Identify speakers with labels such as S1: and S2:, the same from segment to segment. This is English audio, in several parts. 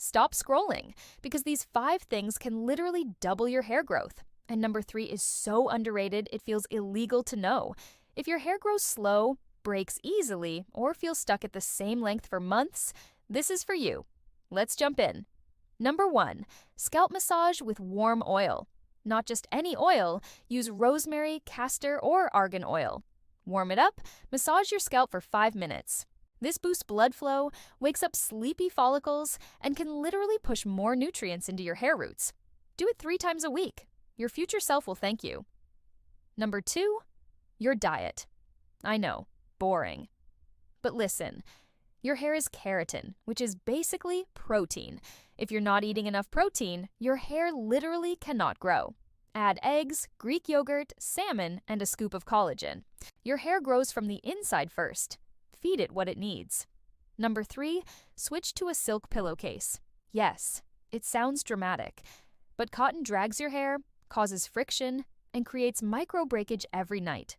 S1: Stop scrolling, because these 5 things can literally double your hair growth. And number 3 is so underrated it feels illegal to know. If your hair grows slow, breaks easily, or feels stuck at the same length for months, this is for you. Let's jump in. Number 1, scalp massage with warm oil. Not just any oil, use rosemary, castor, or argan oil. Warm it up, massage your scalp for 5 minutes. This boosts blood flow, wakes up sleepy follicles, and can literally push more nutrients into your hair roots. Do it 3 times a week. Your future self will thank you. Number 2, your diet. I know, boring. But listen, your hair is keratin, which is basically protein. If you're not eating enough protein, your hair literally cannot grow. Add eggs, Greek yogurt, salmon, and a scoop of collagen. Your hair grows from the inside first. Feed it what it needs. Number 3, switch to a silk pillowcase. Yes, it sounds dramatic, but cotton drags your hair, causes friction, and creates micro breakage every night.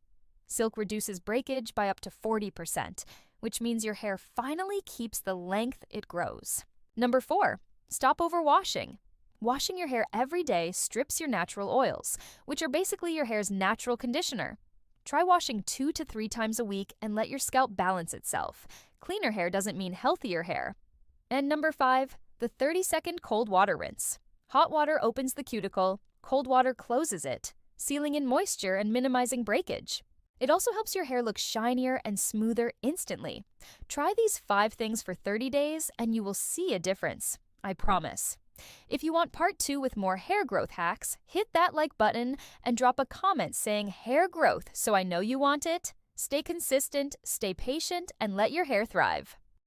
S1: Silk reduces breakage by up to 40%, which means your hair finally keeps the length it grows. Number 4, stop overwashing. Washing your hair every day strips your natural oils, which are basically your hair's natural conditioner. Try washing 2 to 3 times a week and let your scalp balance itself. Cleaner hair doesn't mean healthier hair. And number 5, the 30-second cold water rinse. Hot water opens the cuticle, cold water closes it, sealing in moisture and minimizing breakage. It also helps your hair look shinier and smoother instantly. Try these 5 things for 30 days and you will see a difference. I promise. If you want part 2 with more hair growth hacks, hit that like button and drop a comment saying hair growth so I know you want it. Stay consistent, stay patient, and let your hair thrive.